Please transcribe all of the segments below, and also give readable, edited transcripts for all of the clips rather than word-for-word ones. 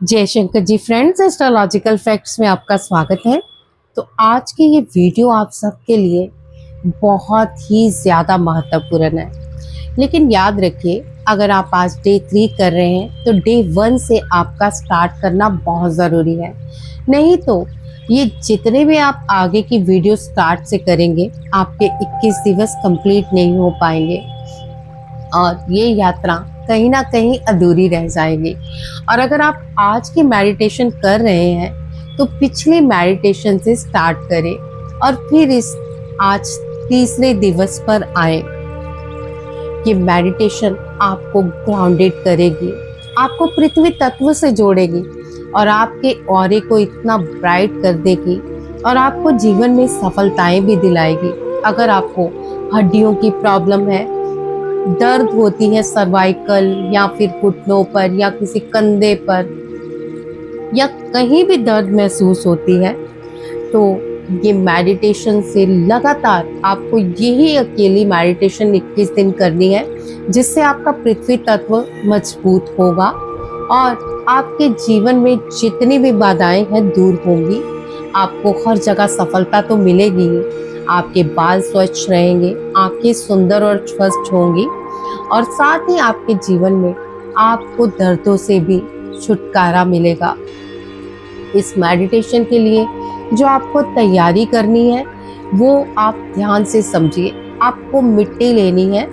जय Shankar ji friends, astrological facts में आपका स्वागत है। तो आज की ये वीडियो आप सबके लिए बहुत ही ज़्यादा महत्वपूर्ण है। लेकिन याद रखिए, अगर आप आज डे 3 कर रहे हैं तो डे 1 से आपका स्टार्ट करना बहुत ज़रूरी है। नहीं तो ये जितने भी आप आगे की वीडियो स्टार्ट से करेंगे, आपके 21 दिवस कंप्लीट नहीं हो पाएंगे और ये यात्रा कहीं ना कहीं अधूरी रह जाएगी। और अगर आप आज की मेडिटेशन कर रहे हैं तो पिछले मेडिटेशन से स्टार्ट करें और फिर इस आज तीसरे दिवस पर आए। ये मेडिटेशन आपको ग्राउंडेड करेगी, आपको पृथ्वी तत्व से जोड़ेगी और आपके ऑरे को इतना ब्राइट कर देगी और आपको जीवन में सफलताएं भी दिलाएगी। अगर आपको हड्डियों की प्रॉब्लम है, दर्द होती है सर्वाइकल या फिर घुटनों पर या किसी कंधे पर या कहीं भी दर्द महसूस होती है, तो ये मेडिटेशन से लगातार आपको यही अकेली मेडिटेशन 21 दिन करनी है, जिससे आपका पृथ्वी तत्व मजबूत होगा और आपके जीवन में जितनी भी बाधाएं हैं दूर होंगी। आपको हर जगह सफलता तो मिलेगी ही, आपके बाल स्वच्छ रहेंगे, आंखें सुंदर और स्वस्थ होंगी और साथ ही आपके जीवन में आपको दर्दों से भी छुटकारा मिलेगा। इस मेडिटेशन के लिए जो आपको तैयारी करनी है वो आप ध्यान से समझिए। आपको मिट्टी लेनी है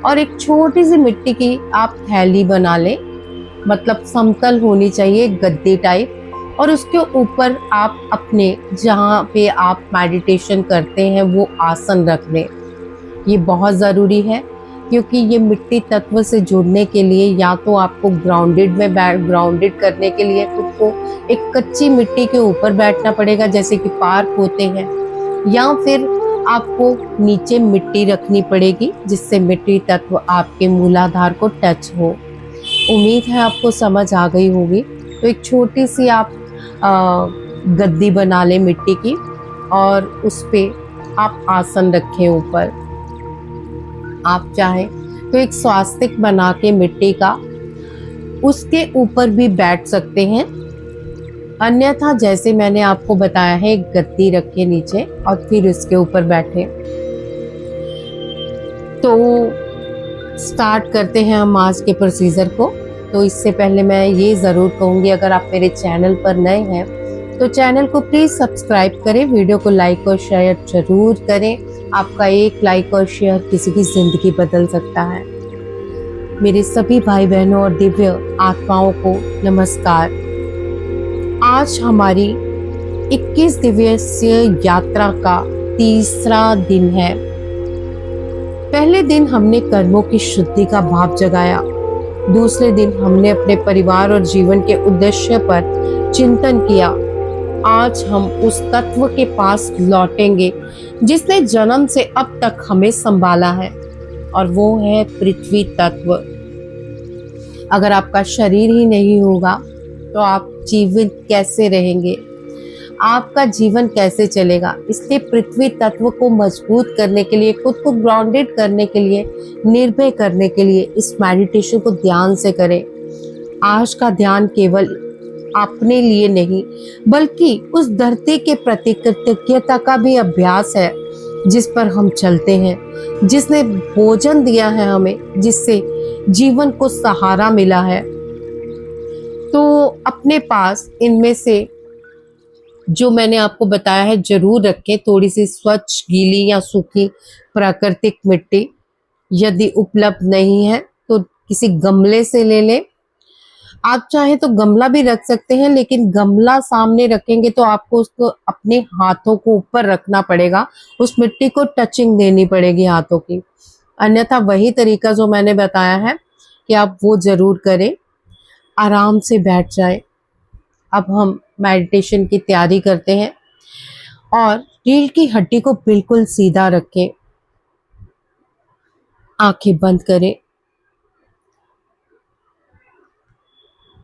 और एक छोटी सी मिट्टी की आप थैली बना लें, मतलब समतल होनी चाहिए, गद्दी टाइप, और उसके ऊपर आप अपने जहाँ पे आप मेडिटेशन करते हैं वो आसन रख लें। ये बहुत ज़रूरी है क्योंकि ये मिट्टी तत्व से जुड़ने के लिए या तो आपको ग्राउंडेड करने के लिए खुद को एक कच्ची मिट्टी के ऊपर बैठना पड़ेगा, जैसे कि पार्क होते हैं, या फिर आपको नीचे मिट्टी रखनी पड़ेगी जिससे मिट्टी तत्व आपके मूलाधार को टच हो। उम्मीद है आपको समझ आ गई होगी। तो एक छोटी सी आप गद्दी बना लें मिट्टी की और उस पे आप आसन रखें ऊपर। आप चाहें तो एक स्वास्तिक बना के मिट्टी का उसके ऊपर भी बैठ सकते हैं, अन्यथा जैसे मैंने आपको बताया है एक गद्दी रखे नीचे और फिर उसके ऊपर बैठे। तो स्टार्ट करते हैं हम आज के प्रोसीजर को। तो इससे पहले मैं ये ज़रूर कहूँगी, अगर आप मेरे चैनल पर नए हैं तो चैनल को प्लीज़ सब्सक्राइब करें, वीडियो को लाइक और शेयर जरूर करें। आपका एक लाइक और शेयर किसी की ज़िंदगी बदल सकता है। मेरे सभी भाई बहनों और दिव्य आत्माओं को नमस्कार। आज हमारी 21 दिवसीय यात्रा का तीसरा दिन है। पहले दिन हमने कर्मों की शुद्धि का भाव जगाया, दूसरे दिन हमने अपने परिवार और जीवन के उद्देश्य पर चिंतन किया। आज हम उस तत्व के पास लौटेंगे जिसने जन्म से अब तक हमें संभाला है, और वो है पृथ्वी तत्व। अगर आपका शरीर ही नहीं होगा तो आप जीवित कैसे रहेंगे, आपका जीवन कैसे चलेगा? इसलिए पृथ्वी तत्व को मजबूत करने के लिए, खुद को ग्राउंडेड करने के लिए, निर्भय करने के लिए इस मेडिटेशन को ध्यान से करें। आज का ध्यान केवल अपने लिए नहीं बल्कि उस धरती के प्रति कृतज्ञता का भी अभ्यास है जिस पर हम चलते हैं, जिसने भोजन दिया है हमें, जिससे जीवन को सहारा मिला है। तो अपने पास इनमें से जो मैंने आपको बताया है जरूर रखें। थोड़ी सी स्वच्छ, गीली या सूखी प्राकृतिक मिट्टी, यदि उपलब्ध नहीं है तो किसी गमले से ले लें। आप चाहें तो गमला भी रख सकते हैं, लेकिन गमला सामने रखेंगे तो आपको उसको अपने हाथों को ऊपर रखना पड़ेगा, उस मिट्टी को टचिंग देनी पड़ेगी हाथों की। अन्यथा वही तरीका जो मैंने बताया है कि आप वो जरूर करें। आराम से बैठ जाए। अब हम मेडिटेशन की तैयारी करते हैं और रीढ़ की हड्डी को बिल्कुल सीधा रखें, आंखें बंद करें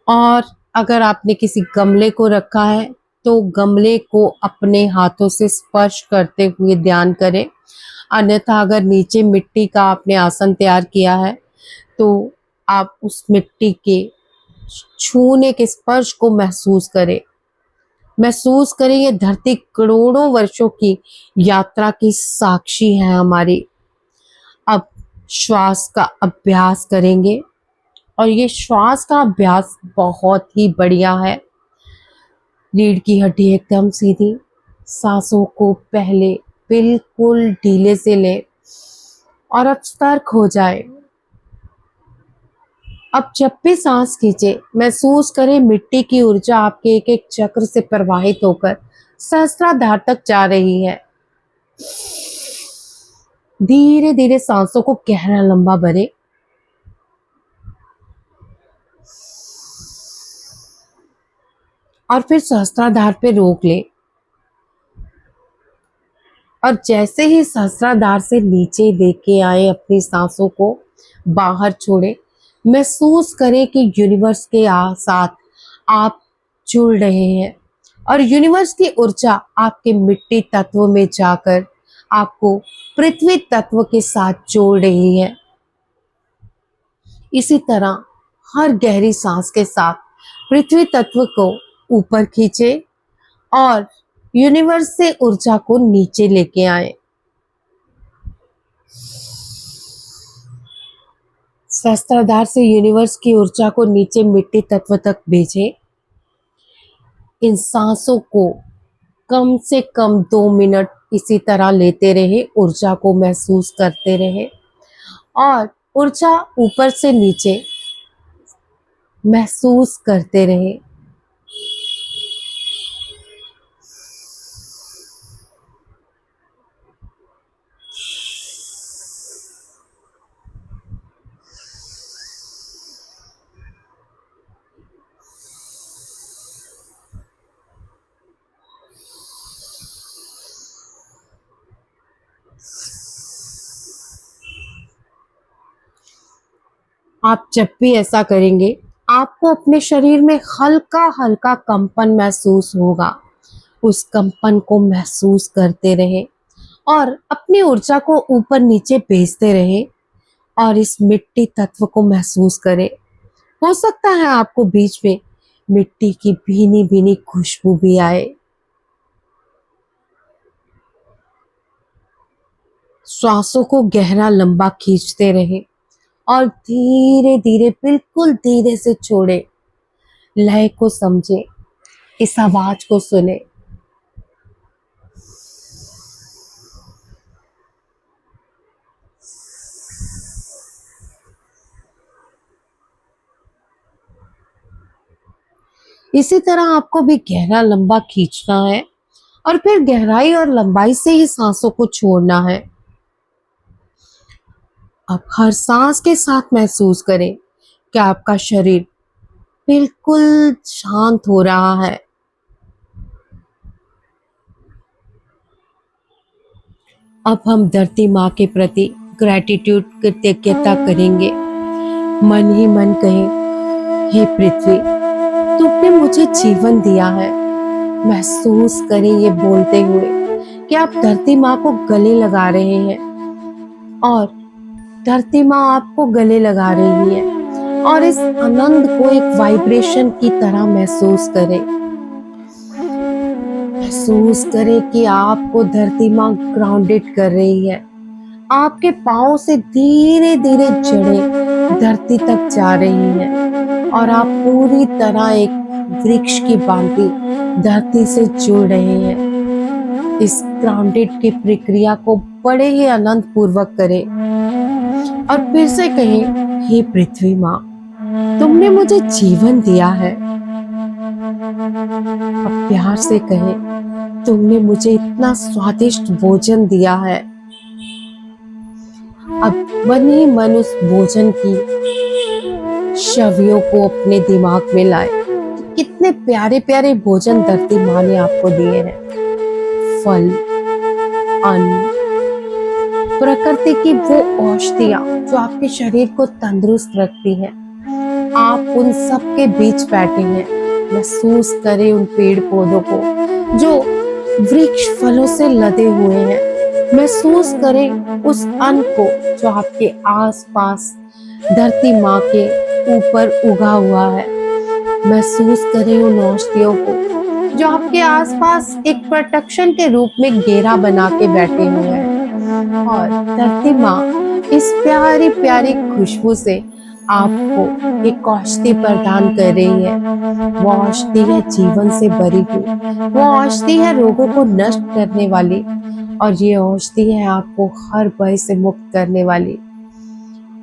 और अगर आपने किसी गमले को रखा है तो गमले को अपने हाथों से स्पर्श करते हुए ध्यान करें। अन्यथा अगर नीचे मिट्टी का आपने आसन तैयार किया है तो आप उस मिट्टी के छूने के स्पर्श को महसूस करें। महसूस करें ये धरती करोड़ों वर्षों की यात्रा की साक्षी है हमारी। अब श्वास का अभ्यास करेंगे और ये श्वास का अभ्यास बहुत ही बढ़िया है। रीढ़ की हड्डी एकदम सीधी, सांसों को पहले बिल्कुल ढीले से ले और अब सतर्क हो जाए। अब जब भी सांस खींचे महसूस करें मिट्टी की ऊर्जा आपके एक एक चक्र से प्रवाहित होकर सहस्त्राधार तक जा रही है। धीरे धीरे सांसों को गहरा लंबा भरें और फिर सहस्त्राधार पे रोक लें और जैसे ही सहस्त्राधार से नीचे लेके आए अपनी सांसों को बाहर छोड़े। महसूस करें कि यूनिवर्स के साथ आप जुड़ रहे हैं और यूनिवर्स की ऊर्जा आपके मिट्टी तत्व में जाकर आपको पृथ्वी तत्व के साथ जोड़ रही है। इसी तरह हर गहरी सांस के साथ पृथ्वी तत्व को ऊपर खींचे और यूनिवर्स से ऊर्जा को नीचे लेके आए। सहस्त्राधार से यूनिवर्स की ऊर्जा को नीचे मिट्टी तत्व तक भेजें। इन सांसों को कम से कम 2 मिनट इसी तरह लेते रहे, ऊर्जा को महसूस करते रहे और ऊर्जा ऊपर से नीचे महसूस करते रहे। आप जब भी ऐसा करेंगे आपको अपने शरीर में हल्का हल्का कंपन महसूस होगा। उस कंपन को महसूस करते रहे और अपनी ऊर्जा को ऊपर नीचे भेजते रहे और इस मिट्टी तत्व को महसूस करें। हो सकता है आपको बीच में मिट्टी की भीनी भीनी खुशबू भी आए। श्वासों को गहरा लंबा खींचते रहे और धीरे धीरे बिल्कुल धीरे से छोड़े। लय को समझे, इस आवाज को सुने। इसी तरह आपको भी गहरा लंबा खींचना है और फिर गहराई और लंबाई से ही सांसों को छोड़ना है। अब हर सांस के साथ महसूस करें कि आपका शरीर बिल्कुल शांत हो रहा है। अब हम धरती माँ के प्रति ग्रैटिट्यूड कृतज्ञता करेंगे। मन ही मन कहें, हे पृथ्वी, तुमने मुझे जीवन दिया है। महसूस करें ये बोलते हुए कि आप धरती माँ को गले लगा रहे हैं और धरती माँ आपको गले लगा रही है और इस आनंद को एक वाइब्रेशन की तरह महसूस करें। महसूस करें कि आपको धरती माँ ग्राउंडेड कर रही है। आपके पाँव से धीरे धीरे जड़ें धरती तक जा रही हैं और आप पूरी तरह एक वृक्ष की भांति धरती से जुड़ रहे हैं। इस ग्राउंडेड की प्रक्रिया को बड़े ही आनंद पूर्वक करें और फिर से कहें, हे पृथ्वी माँ, तुमने मुझे जीवन दिया है। अब प्यार से कहें, तुमने मुझे इतना स्वादिष्ट भोजन दिया है। अब मन ही मन उस भोजन की छवियों को अपने दिमाग में लाए। कितने प्यारे प्यारे भोजन धरती माँ ने आपको दिए हैं। फल, अन्न, प्रकृति की वो औषधियां जो आपके शरीर को तंदुरुस्त रखती हैं। आप उन सब के बीच बैठे हैं। महसूस करें उन पेड़ पौधों को जो वृक्ष फलों से लदे हुए हैं। महसूस करें उस अन्न को जो आपके आसपास धरती माँ के ऊपर उगा हुआ है। महसूस करें उन औषधियों को जो आपके आसपास एक प्रोटेक्शन के रूप में घेरा बना के बैठे हुए हैं। और धरती माँ इस प्यारी प्यारी खुशबू से आपको एक औषधि प्रदान कर रही है। वो औषधि है जीवन से भरी हुई, वो औषधि है रोगों को नष्ट करने वाली, और ये औषधि है आपको हर भय से मुक्त करने वाली।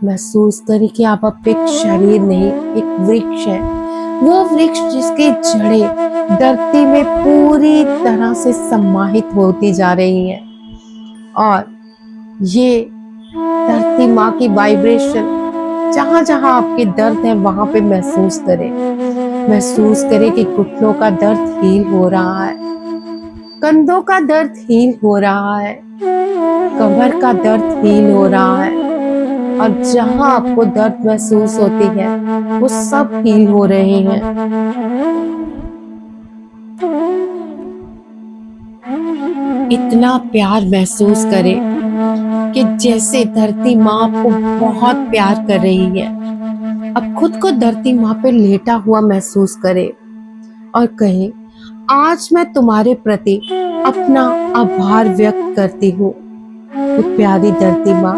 महसूस करें कि आप अब एक शरीर नहीं, एक वृक्ष है। वो वृक्ष जिसकी जड़ें धरती में पूरी तरह से समाहित होती जा रही हैं, और ये धरती माँ की वाइब्रेशन जहां जहां आपके दर्द है वहां पे महसूस करें। महसूस करें कि घुटनों का दर्द हील हो रहा है, कंधों का दर्द हील हो रहा है, कमर का दर्द हील हो रहा है, और जहां आपको दर्द महसूस होती है वो सब हील हो रहे हैं। इतना प्यार महसूस करें कि जैसे धरती माँ आपको बहुत प्यार कर रही है। अब खुद को धरती माँ पे लेटा हुआ महसूस करें और कहें, आज मैं तुम्हारे प्रति अपना आभार व्यक्त करती हूँ। तो प्यारी धरती माँ,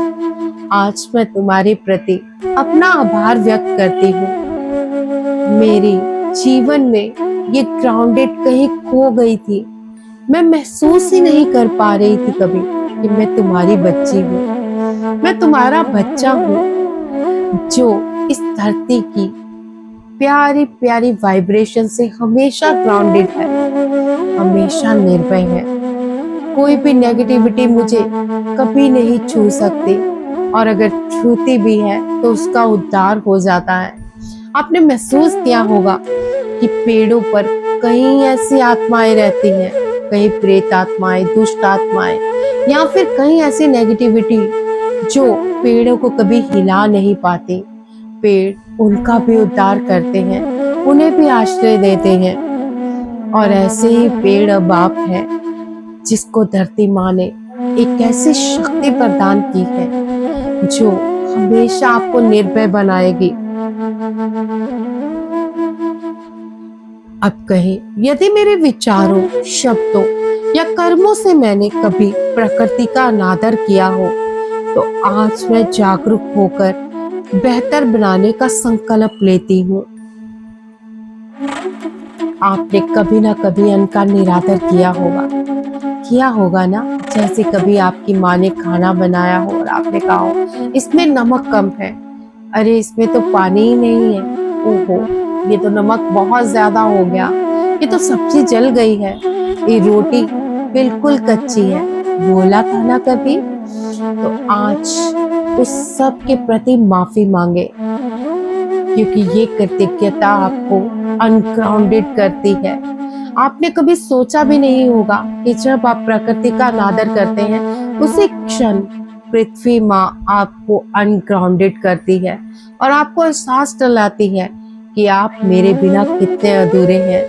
आज मैं तुम्हारे प्रति अपना आभार व्यक्त करती हूँ। मेरे जीवन में ये ग्राउंडेड कहीं खो गई थी, मैं महसूस ही नहीं कर पा रही थी कभी कि मैं तुम्हारी बच्ची हूँ, मैं तुम्हारा बच्चा हूँ जो इस धरती की प्यारी प्यारी वाइब्रेशन से हमेशा ग्राउंडेड है, हमेशा निर्भय है। कोई भी नेगेटिविटी मुझे कभी नहीं छू सकती, और अगर छूती भी है तो उसका उद्धार हो जाता है। आपने महसूस किया होगा कि पेड़ों पर कई ऐसी आत्माएं रहती हैं, कई प्रेत आत्माएं, दुष्ट आत्माएं, या फिर कई ऐसी नेगेटिविटी जो पेड़ों को कभी हिला नहीं पाती। पेड़ उनका भी उद्धार करते हैं, उन्हें भी आश्रय देते हैं, और ऐसे ही पेड़ अब आप हैं जिसको धरती माँ ने एक ऐसी शक्ति प्रदान की है जो हमेशा आपको निर्भय बनाएगी। अब कहें, यदि मेरे विचारों, शब्दों या कर्मों से मैंने कभी प्रकृति का अनादर किया हो, तो आज मैं जागरूक होकर बेहतर बनाने का संकल्प लेती हूँ। आपने कभी ना कभी अन्न का निरादर किया होगा ना। जैसे कभी आपकी माँ ने खाना बनाया हो और आपने कहा हो इसमें नमक कम है, अरे इसमें तो पानी ही नहीं है, ओहो ये तो नमक बहुत ज्यादा हो गया, ये तो सब्जी जल गई है, ये रोटी बिल्कुल कच्ची है, बोला था ना कभी। तो आज उस सब के प्रति माफी मांगे, क्योंकि ये कृतज्ञता आपको अनग्राउंडेड करती है। आपने कभी सोचा भी नहीं होगा कि जब आप प्रकृति का अनादर करते हैं उसी क्षण पृथ्वी माँ आपको अनग्राउंडेड करती है और आपको एहसास दिलाती है कि आप मेरे बिना कितने अधूरे हैं।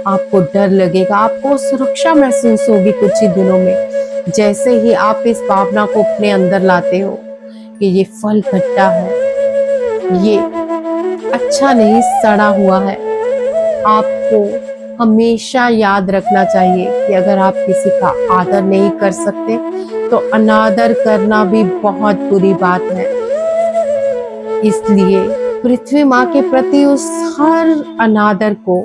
आपको डर लगेगा, आपको सुरक्षा महसूस होगी कुछ ही दिनों में, जैसे ही आप इस भावना को अपने अंदर लाते हो कि ये फल खट्टा है, ये अच्छा नहीं, सड़ा हुआ है। आपको हमेशा याद रखना चाहिए कि अगर आप किसी का आदर नहीं कर सकते तो अनादर करना भी बहुत बुरी बात है। इसलिए पृथ्वी माँ के प्रति उस हर अनादर को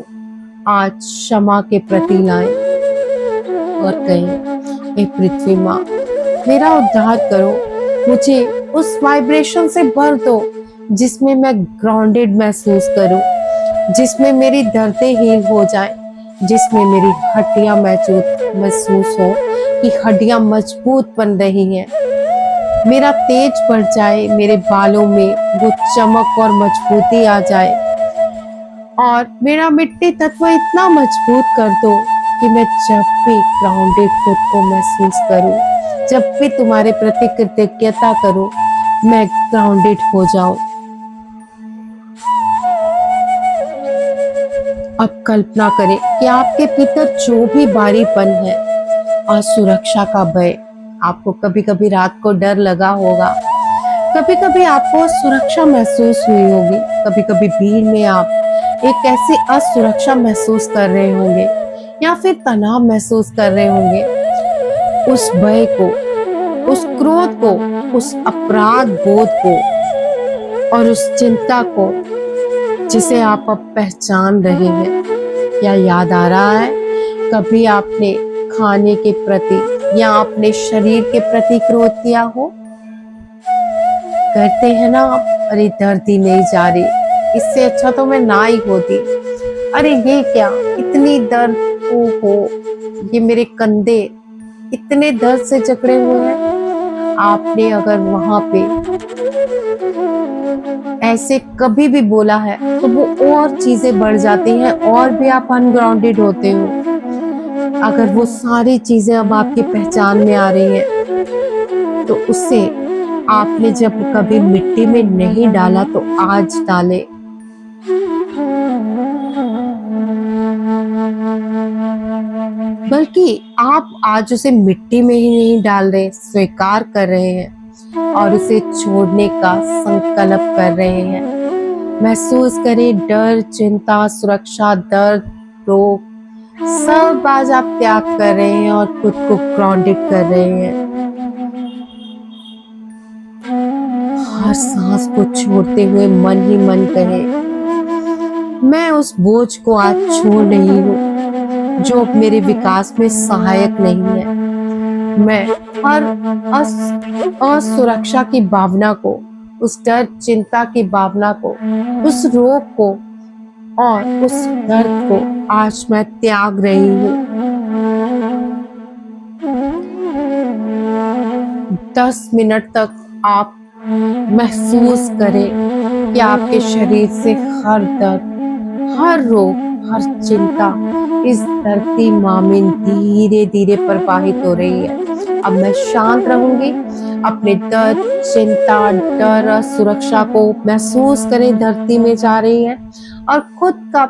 आज क्षमा के प्रति लाएं और कहें, हे पृथ्वी माँ मेरा उद्धार करो, मुझे उस वाइब्रेशन से भर दो जिसमें मैं ग्राउंडेड महसूस करूं, जिसमें मेरी दर्दें हील हो जाएं, जिसमें मेरी हड्डियां महसूस हो कि हड्डियां मजबूत बन रही हैं, मेरा तेज बढ़ जाए, मेरे बालों में वो चमक और मजबूती आ जाए, और मेरा मिट्टी तत्व इतना मजबूत कर दो कि मैं जब भी ग्राउंडेड खुद को महसूस करूं, जब भी तुम्हारे प्रति कृतज्ञता करूं, मैं ग्राउंडेड हो जाऊं। अब कल्पना करें कि आपके भीतर जो भी भारीपन है, असुरक्षा का भय, आपको कभी कभी रात को डर लगा होगा, कभी कभी आपको सुरक्षा महसूस हुई होगी, कभी कभी भीड़ में आप एक ऐसी असुरक्षा महसूस कर रहे होंगे या फिर तनाव महसूस कर रहे होंगे। उस भय को, उस क्रोध को, उस अपराध बोध को और उस चिंता को जिसे आप अब पहचान रहे हैं। क्या याद आ रहा है कभी आपने खाने के प्रति या अपने शरीर के प्रति क्रोध किया हो? करते हैं ना आप, अरे दर्द ही नहीं जा रही, इससे अच्छा तो मैं ना ही होती। अरे ये क्या, इतनी दर्द, ओहो ये मेरे कंधे इतने दर्द से जकड़े हुए हैं। आपने अगर वहां पे ऐसे कभी भी बोला है तो वो और चीजें बढ़ जाती हैं और भी आप अनग्राउंडेड होते हो। अगर वो सारी चीजें अब आपकी पहचान में आ रही हैं तो उससे आपने जब कभी मिट्टी में नहीं डाला तो आज डाले। बल्कि आप आज उसे मिट्टी में ही नहीं डाल रहे, स्वीकार कर रहे हैं और उसे छोड़ने का संकल्प कर रहे हैं। महसूस करें डर, चिंता, सुरक्षा, दर्द, रोग सब आज आप त्याग कर रहे हैं और खुद को ग्राउंडेड कर रहे हैं। हर सांस को छोड़ते हुए मन ही मन कहे, मैं उस बोझ को आज छोड़ रही हूँ जो अब मेरे विकास में सहायक नहीं है। मैं हर असुरक्षा की भावना को, उस डर चिंता की भावना को, उस रोग को और उस दर्द को आज मैं त्याग रही हूँ। 10 मिनट तक आप महसूस करें कि आपके शरीर से हर दर्द, हर रोग, हर चिंता इस धरती माँ में धीरे धीरे प्रवाहित हो रही है। अब मैं शांत रहूंगी। अपने दर्द, चिंता, डर और सुरक्षा को महसूस करें धरती में जा रही है और खुद का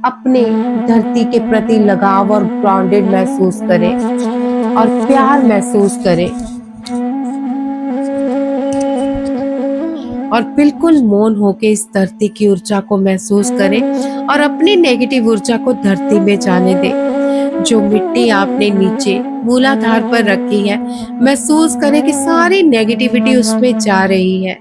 अपने धरती के प्रति लगाव और ग्राउंडेड महसूस करें और प्यार महसूस करें और बिल्कुल मौन होके इस धरती की ऊर्जा को महसूस करें और अपनी नेगेटिव ऊर्जा को धरती में जाने दें। जो मिट्टी आपने नीचे मूलाधार पर रखी है, महसूस करें कि सारी नेगेटिविटी उसमें जा रही है।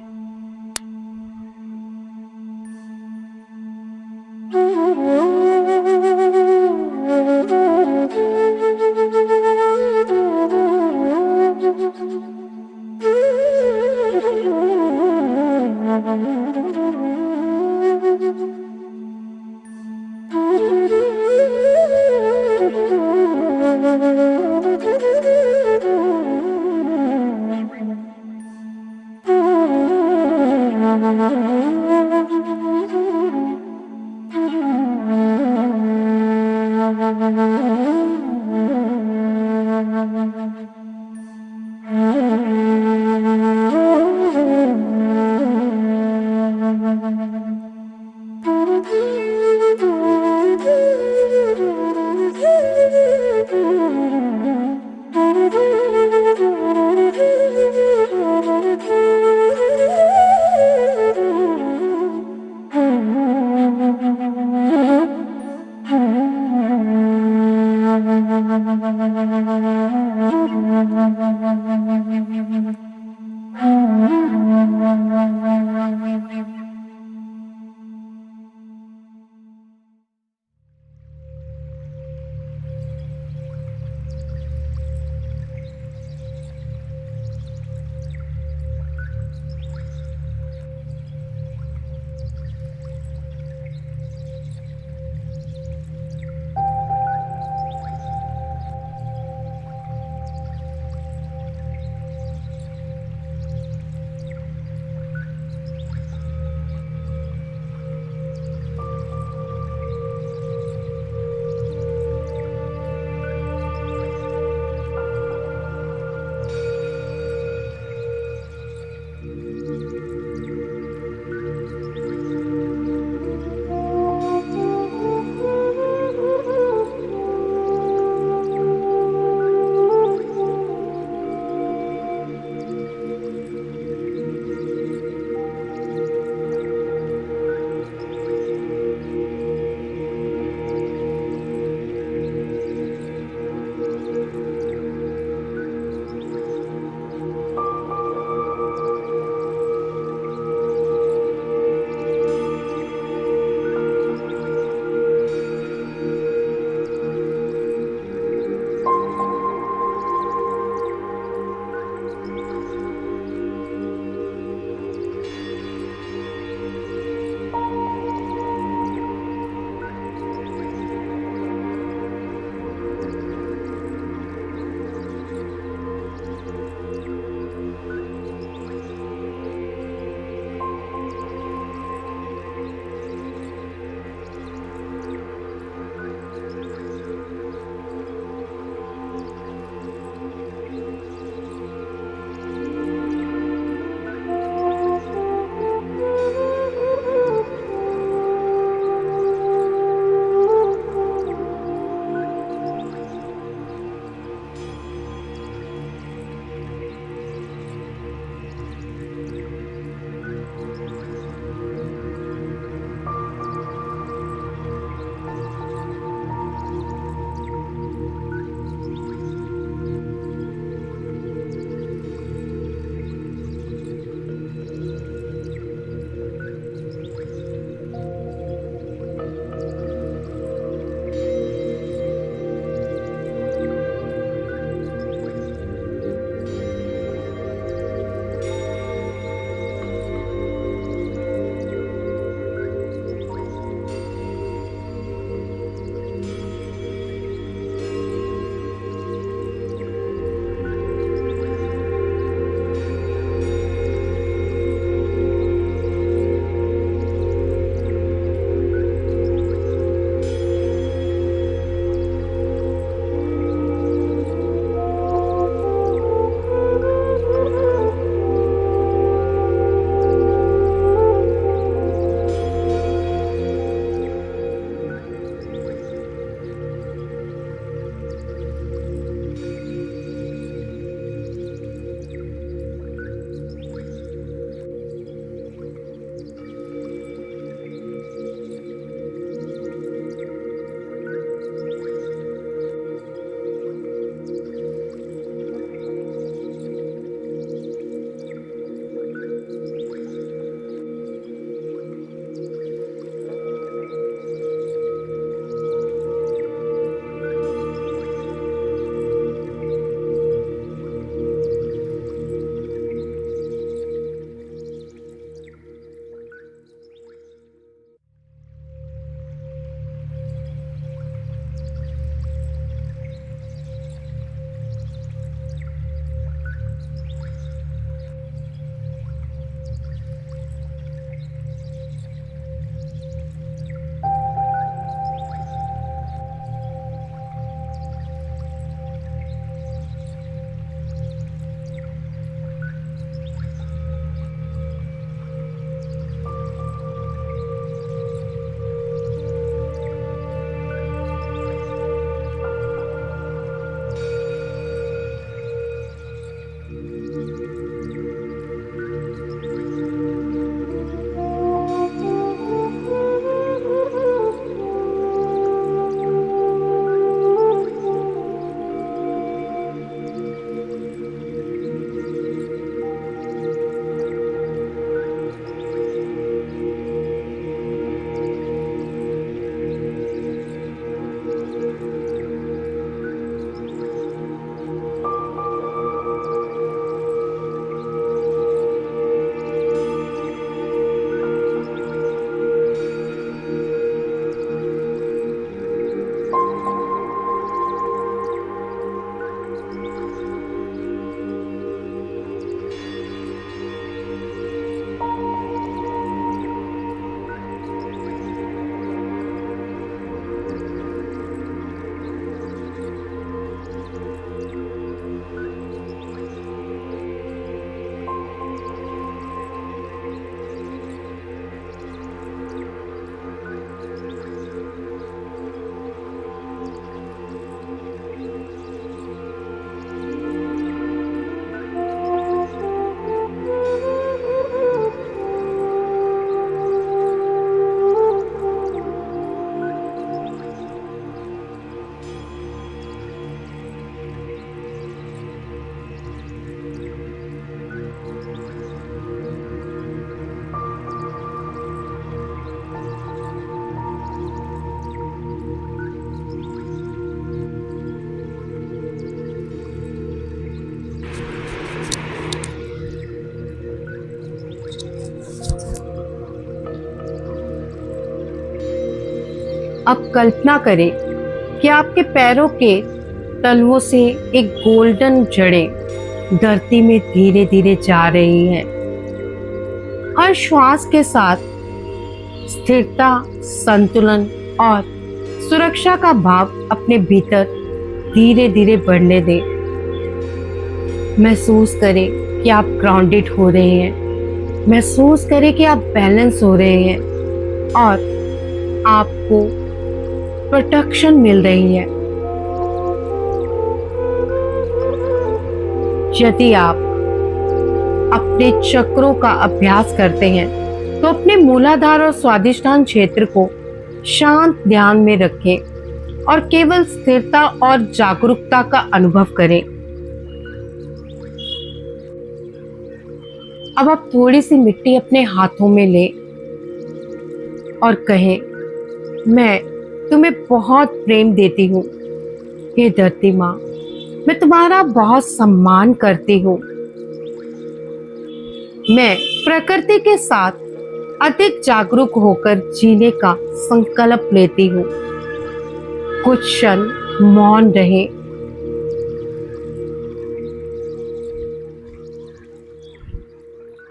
अब कल्पना करें कि आपके पैरों के तलवों से एक गोल्डन जड़ें धरती में धीरे धीरे जा रही हैं। हर श्वास के साथ स्थिरता, संतुलन और सुरक्षा का भाव अपने भीतर धीरे धीरे बढ़ने दें। महसूस करें कि आप ग्राउंडेड हो रहे हैं। महसूस करें कि आप बैलेंस हो रहे हैं और आपको प्रोटेक्शन मिल रही है। यदि आप अपने चक्रों का अभ्यास करते हैं तो अपने मूलाधार और स्वादिष्ठान क्षेत्र को शांत ध्यान में रखें और केवल स्थिरता और जागरूकता का अनुभव करें। अब आप थोड़ी सी मिट्टी अपने हाथों में लें और कहें, मैं तुम्हें बहुत प्रेम देती हूँ। हे धरती माँ, मैं तुम्हारा बहुत सम्मान करती हूँ। मैं प्रकृति के साथ अधिक जागरूक होकर जीने का संकल्प लेती हूँ। कुछ क्षण मौन रहे।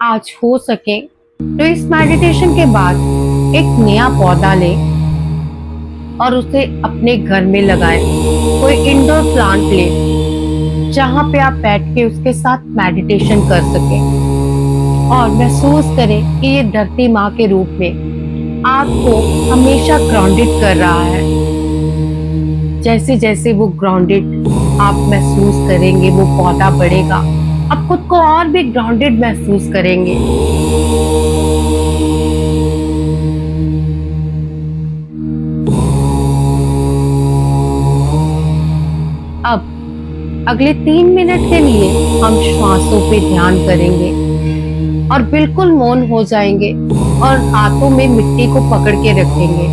आज हो सके तो इस मेडिटेशन के बाद एक नया पौधा लें और उसे अपने घर में लगाएं। कोई इंडोर प्लांट लें जहां पे आप बैठ के उसके साथ मेडिटेशन कर सकें और महसूस करें कि ये धरती माँ के रूप में आपको हमेशा ग्राउंडेड कर रहा है। जैसे जैसे वो ग्राउंडेड आप महसूस करेंगे, वो पौधा बढ़ेगा, आप खुद को और भी ग्राउंडेड महसूस करेंगे। अब अगले 3 मिनट के लिए हम श्वासों पे ध्यान करेंगे और बिल्कुल मौन हो जाएंगे और हाथों में मिट्टी को पकड़ के रखेंगे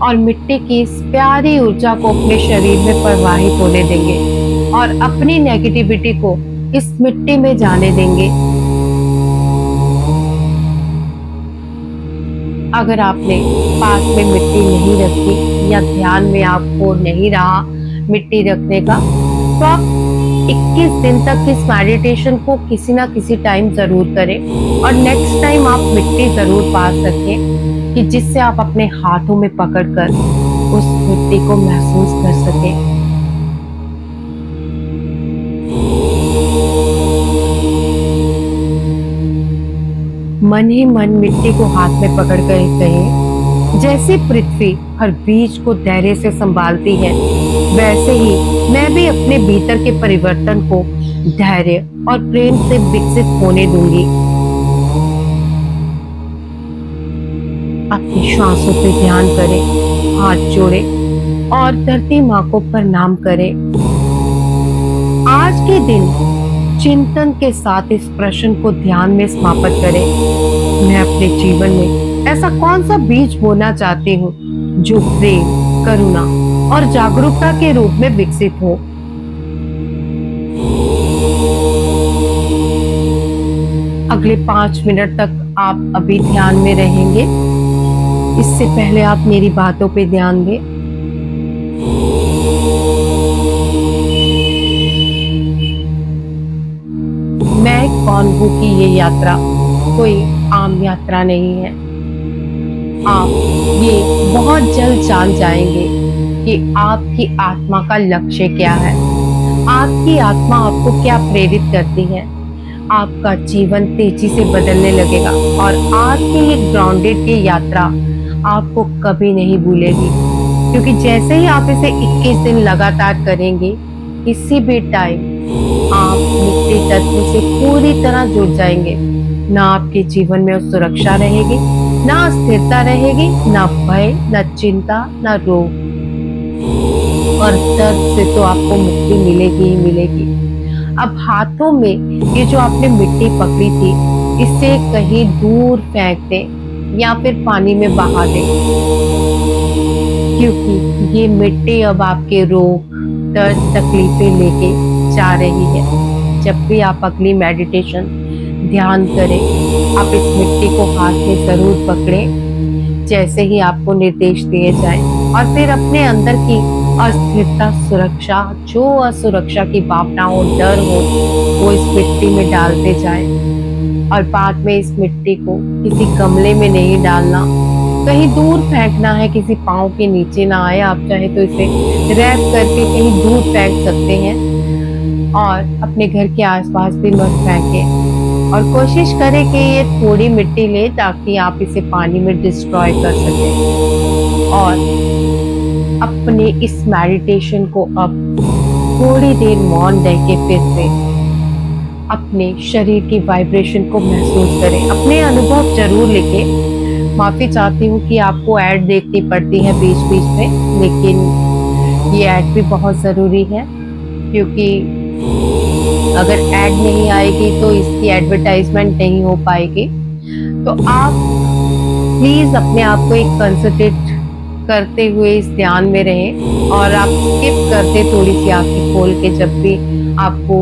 और मिट्टी की इस प्यारी ऊर्जा को अपने शरीर में प्रवाहित होने देंगे और अपनी नेगेटिविटी को इस मिट्टी में जाने देंगे। अगर आपने पास में मिट्टी नहीं रखी या ध्यान में आपको नहीं रहा मिट्टी रखने का, तो आप 21 दिन तक इस मेडिटेशन को किसी ना किसी टाइम जरूर करें और नेक्स्ट टाइम आप मिट्टी जरूर पास रखें कि जिससे आप अपने हाथों में पकड़कर उस मिट्टी को महसूस कर सकें। मन ही मन मिट्टी को हाथ में पकड़कर कहें, जैसे पृथ्वी हर बीज को धैर्य से संभालती है, वैसे ही मैं भी अपने भीतर के परिवर्तन को धैर्य और प्रेम से विकसित होने दूंगी। अपनी श्वासों पे ध्यान करें, हाथ जोड़ें और धरती माँ को प्रणाम करें। आज के दिन चिंतन के साथ इस प्रश्न को ध्यान में समाप्त करें, मैं अपने जीवन में ऐसा कौन सा बीज बोना चाहती हूँ जो प्रेम, करुणा और जागरूकता के रूप में विकसित हो। अगले 5 मिनट तक आप अभी ध्यान में रहेंगे। इससे पहले आप मेरी बातों पे ध्यान दें। मैं कौन हूँ कि ये यात्रा कोई आम यात्रा नहीं है। आप ये बहुत जल्द जान जाएंगे कि आपकी आत्मा का लक्ष्य क्या है, आपकी आत्मा आपको क्या प्रेरित करती है। आपका जीवन तेजी से बदलने लगेगा और आज की ये ग्राउंडेड की यात्रा आपको कभी नहीं भूलेगी, क्योंकि जैसे ही आप इसे 21 दिन लगातार करेंगे, किसी भी टाइम आप मिट्टी तत्व से पूरी तरह जुड़ जाएंगे। ना आपके जीवन में सुरक्षा रहेगी, ना स्थिरता रहेगी, ना भय, ना चिंता, ना रोग और दर्द से तो आपको मुक्ति मिलेगी ही मिलेगी। अब हाथों में ये जो आपने मिट्टी पकड़ी थी, इसे कहीं दूर फेंक दें या फिर पानी में बहा दें, क्योंकि ये मिट्टी अब आपके रोग, दर्द, तकलीफें लेके जा रही है। जब भी आप अगली मेडिटेशन ध्यान करें, आप इस मिट्टी को हाथ में जरूर पकड़ें जैसे ही आपको निर्देश दिए जाएं। और फिर अपने अंदर की अस्थिरता, सुरक्षा, जो असुरक्षा की भावना हो, डर हो, वो इस मिट्टी में डालते जाए। और बाद में इस मिट्टी को किसी गमले में नहीं डालना, कहीं दूर फेंकना है, किसी पाँव के नीचे ना आए। आप चाहे तो इसे रैप करके कहीं दूर फेंक सकते हैं और अपने घर के आसपास भी मत फेंकें। और कोशिश करें कि ये थोड़ी मिट्टी ले ताकि आप इसे पानी में डिस्ट्रॉय कर सकें। और अपने इस मेडिटेशन को अब थोड़ी देर मौन रह के फिर से अपने शरीर की वाइब्रेशन को महसूस करें। अपने अनुभव जरूर लिखें। माफी चाहती हूँ कि आपको ऐड देखनी पड़ती है बीच बीच में, लेकिन ये ऐड भी बहुत ज़रूरी है, क्योंकि अगर ऐड नहीं आएगी तो इसकी एडवर्टाइजमेंट नहीं हो पाएगी। तो आप प्लीज़ अपने आप को एक कंसंट्रेट करते हुए इस ध्यान में रहें और आप स्किप करते थोड़ी सी आंखें खोल के जब भी आपको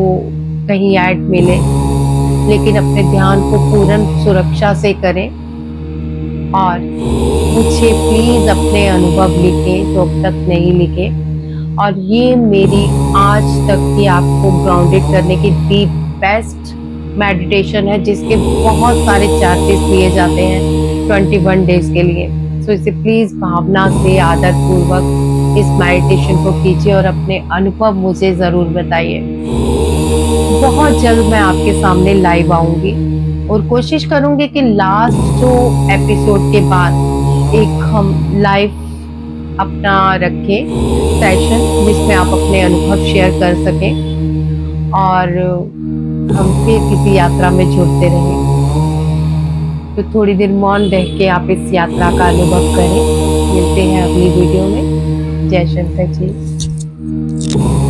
कहीं ऐड मिले, लेकिन अपने ध्यान को पूर्ण सुरक्षा से करें। और मुझे प्लीज अपने अनुभव लिखें जो अब तक नहीं लिखे। और ये मेरी आज तक की आपको ग्राउंडेड करने की दी बेस्ट मेडिटेशन है, जिसके बहुत सारे चार्जेस लिए जाते हैं 21 डेज के लिए। सो इसे प्लीज भावना से आदर पूर्वक इस मेडिटेशन को कीजिए और अपने अनुभव मुझे जरूर बताइए। बहुत जल्द मैं आपके सामने लाइव आऊंगी और कोशिश करूंगी कि लास्ट जो एपिसोड के बाद एक हम लाइव अपना रखें सेशन, जिसमें आप अपने अनुभव शेयर कर सकें और हम फिर किसी यात्रा में जुड़ते रहें। तो थोड़ी देर मौन रह के आप इस यात्रा का अनुभव करें। मिलते हैं अगली वीडियो में। जय शंकर जी।